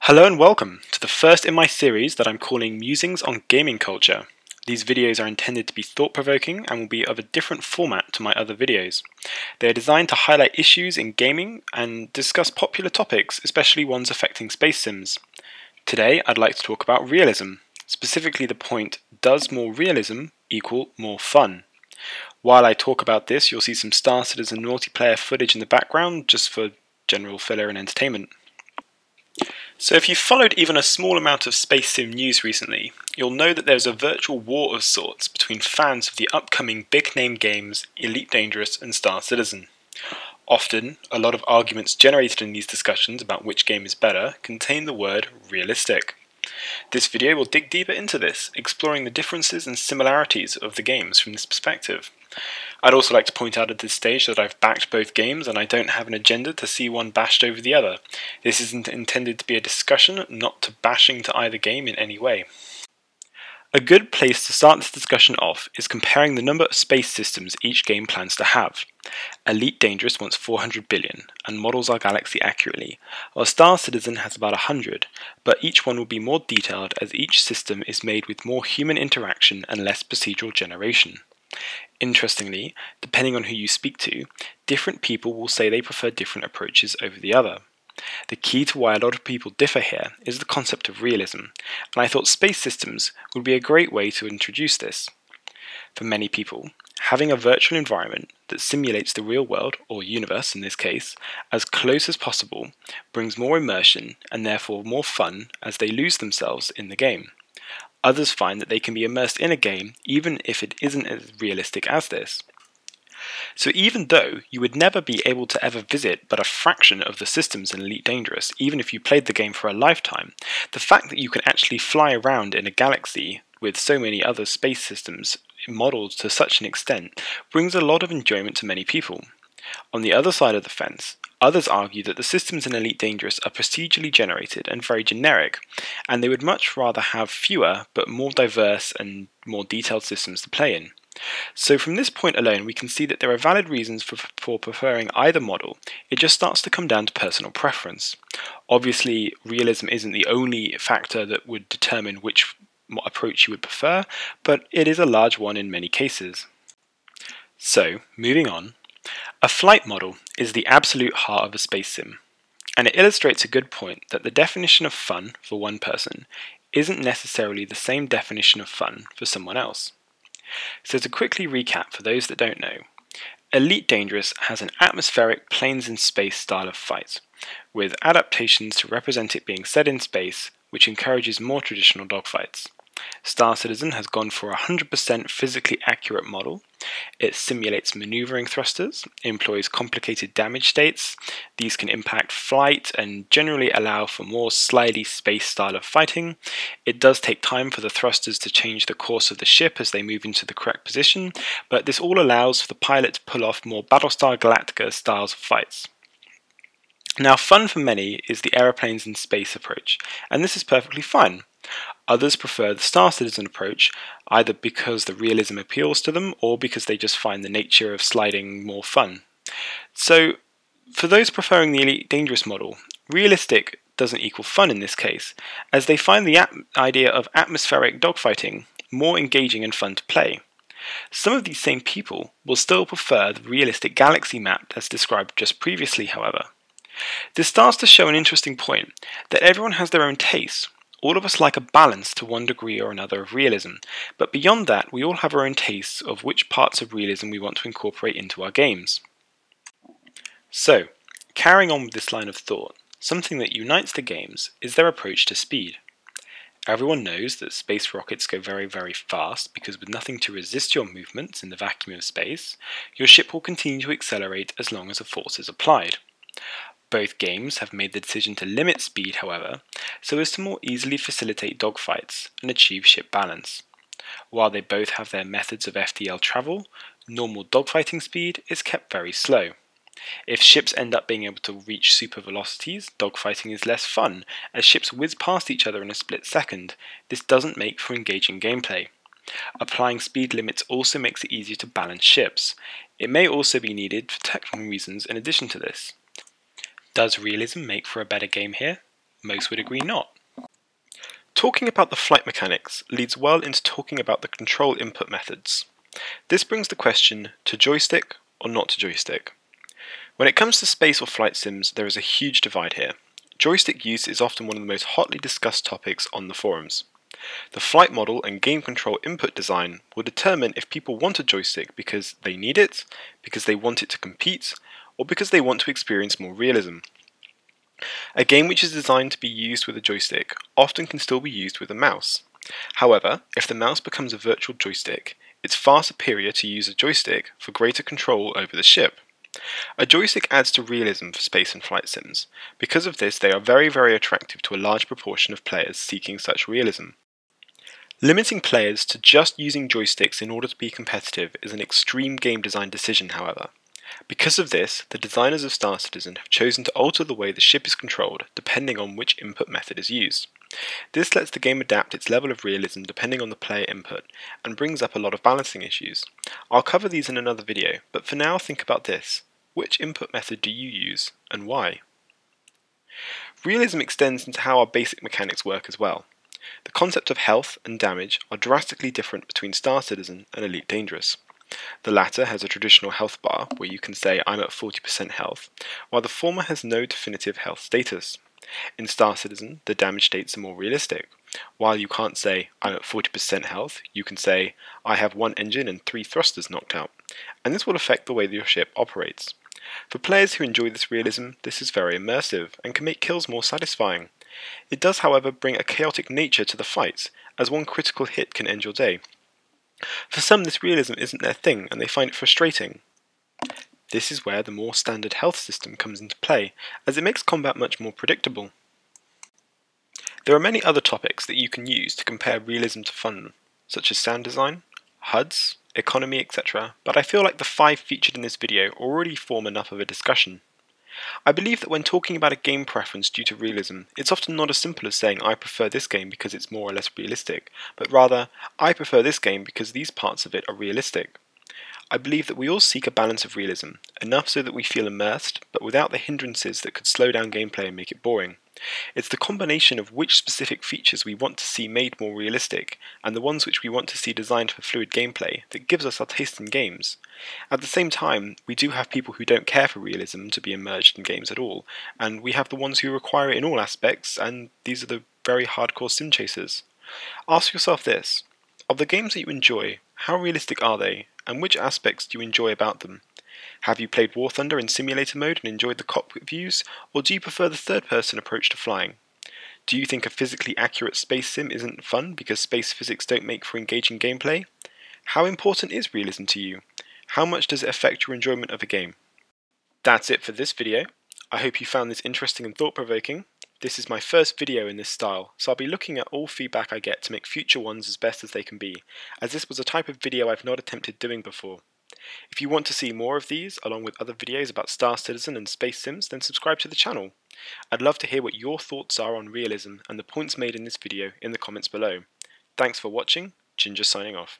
Hello and welcome to the first in my series that I'm calling Musings on Gaming Culture. These videos are intended to be thought-provoking and will be of a different format to my other videos. They are designed to highlight issues in gaming and discuss popular topics, especially ones affecting space sims. Today I'd like to talk about realism, specifically the point, does more realism equal more fun? While I talk about this, you'll see some Star Citizen multiplayer footage in the background just for general filler and entertainment. So if you've followed even a small amount of space sim news recently, you'll know that there's a virtual war of sorts between fans of the upcoming big-name games Elite Dangerous and Star Citizen. Often, a lot of arguments generated in these discussions about which game is better contain the word realistic. This video will dig deeper into this, exploring the differences and similarities of the games from this perspective. I'd also like to point out at this stage that I've backed both games and I don't have an agenda to see one bashed over the other. This isn't intended to be a discussion, not to bashing to either game in any way. A good place to start this discussion off is comparing the number of space systems each game plans to have. Elite Dangerous wants 400 billion and models our galaxy accurately, while Star Citizen has about 100, but each one will be more detailed as each system is made with more human interaction and less procedural generation. Interestingly, depending on who you speak to, different people will say they prefer different approaches over the other. The key to why a lot of people differ here is the concept of realism, and I thought space systems would be a great way to introduce this. For many people, having a virtual environment that simulates the real world, or universe in this case, as close as possible brings more immersion and therefore more fun as they lose themselves in the game. Others find that they can be immersed in a game even if it isn't as realistic as this. So even though you would never be able to ever visit but a fraction of the systems in Elite Dangerous, even if you played the game for a lifetime, the fact that you can actually fly around in a galaxy with so many other space systems modelled to such an extent brings a lot of enjoyment to many people. On the other side of the fence, others argue that the systems in Elite Dangerous are procedurally generated and very generic, and they would much rather have fewer but more diverse and more detailed systems to play in. So from this point alone we can see that there are valid reasons for preferring either model. It just starts to come down to personal preference. Obviously realism isn't the only factor that would determine which approach you would prefer, but it is a large one in many cases. So, moving on. A flight model is the absolute heart of a space sim, and it illustrates a good point that the definition of fun for one person isn't necessarily the same definition of fun for someone else. So to quickly recap for those that don't know, Elite Dangerous has an atmospheric planes in space style of fight, with adaptations to represent it being set in space, which encourages more traditional dogfights. Star Citizen has gone for a 100% physically accurate model. It simulates maneuvering thrusters, employs complicated damage states. These can impact flight and generally allow for more slidey space style of fighting. It does take time for the thrusters to change the course of the ship as they move into the correct position, but this all allows for the pilot to pull off more Battlestar Galactica styles of fights. Now, fun for many is the aeroplanes in space approach, and this is perfectly fine. Others prefer the Star Citizen approach, either because the realism appeals to them or because they just find the nature of sliding more fun. So, for those preferring the Elite Dangerous model, realistic doesn't equal fun in this case, as they find the idea of atmospheric dogfighting more engaging and fun to play. Some of these same people will still prefer the realistic galaxy map as described just previously, however. This starts to show an interesting point, that everyone has their own tastes. All of us like a balance to one degree or another of realism, but beyond that we all have our own tastes of which parts of realism we want to incorporate into our games. So, carrying on with this line of thought, something that unites the games is their approach to speed. Everyone knows that space rockets go very, very fast because with nothing to resist your movements in the vacuum of space, your ship will continue to accelerate as long as a force is applied. Both games have made the decision to limit speed, however, so as to more easily facilitate dogfights and achieve ship balance. While they both have their methods of FTL travel, normal dogfighting speed is kept very slow. If ships end up being able to reach super velocities, dogfighting is less fun, as ships whiz past each other in a split second. This doesn't make for engaging gameplay. Applying speed limits also makes it easier to balance ships. It may also be needed for technical reasons in addition to this. Does realism make for a better game here? Most would agree not. Talking about the flight mechanics leads well into talking about the control input methods. This brings the question to joystick or not to joystick. When it comes to space or flight sims, there is a huge divide here. Joystick use is often one of the most hotly discussed topics on the forums. The flight model and game control input design will determine if people want a joystick because they need it, because they want it to compete, or because they want to experience more realism. A game which is designed to be used with a joystick often can still be used with a mouse. However, if the mouse becomes a virtual joystick, it's far superior to use a joystick for greater control over the ship. A joystick adds to realism for space and flight sims. Because of this, they are very attractive to a large proportion of players seeking such realism. Limiting players to just using joysticks in order to be competitive is an extreme game design decision, however. Because of this, the designers of Star Citizen have chosen to alter the way the ship is controlled depending on which input method is used. This lets the game adapt its level of realism depending on the player input, and brings up a lot of balancing issues. I'll cover these in another video, but for now think about this. Which input method do you use, and why? Realism extends into how our basic mechanics work as well. The concept of health and damage are drastically different between Star Citizen and Elite Dangerous. The latter has a traditional health bar, where you can say I'm at 40% health, while the former has no definitive health status. In Star Citizen, the damage states are more realistic. While you can't say I'm at 40% health, you can say I have 1 engine and 3 thrusters knocked out, and this will affect the way that your ship operates. For players who enjoy this realism, this is very immersive and can make kills more satisfying. It does, however, bring a chaotic nature to the fights, as one critical hit can end your day. For some, this realism isn't their thing and they find it frustrating. This is where the more standard health system comes into play, as it makes combat much more predictable. There are many other topics that you can use to compare realism to fun, such as sound design, HUDs, economy, etc., but I feel like the 5 featured in this video already form enough of a discussion. I believe that when talking about a game preference due to realism, it's often not as simple as saying I prefer this game because it's more or less realistic, but rather, I prefer this game because these parts of it are realistic. I believe that we all seek a balance of realism, enough so that we feel immersed, but without the hindrances that could slow down gameplay and make it boring. It's the combination of which specific features we want to see made more realistic, and the ones which we want to see designed for fluid gameplay, that gives us our taste in games. At the same time, we do have people who don't care for realism to be immersed in games at all, and we have the ones who require it in all aspects, and these are the very hardcore sim chasers. Ask yourself this: of the games that you enjoy, how realistic are they, and which aspects do you enjoy about them? Have you played War Thunder in simulator mode and enjoyed the cockpit views, or do you prefer the third-person approach to flying? Do you think a physically accurate space sim isn't fun because space physics don't make for engaging gameplay? How important is realism to you? How much does it affect your enjoyment of a game? That's it for this video. I hope you found this interesting and thought-provoking. This is my first video in this style, so I'll be looking at all feedback I get to make future ones as best as they can be, as this was a type of video I've not attempted doing before. If you want to see more of these, along with other videos about Star Citizen and space sims, then subscribe to the channel. I'd love to hear what your thoughts are on realism and the points made in this video in the comments below. Thanks for watching, Ginger signing off.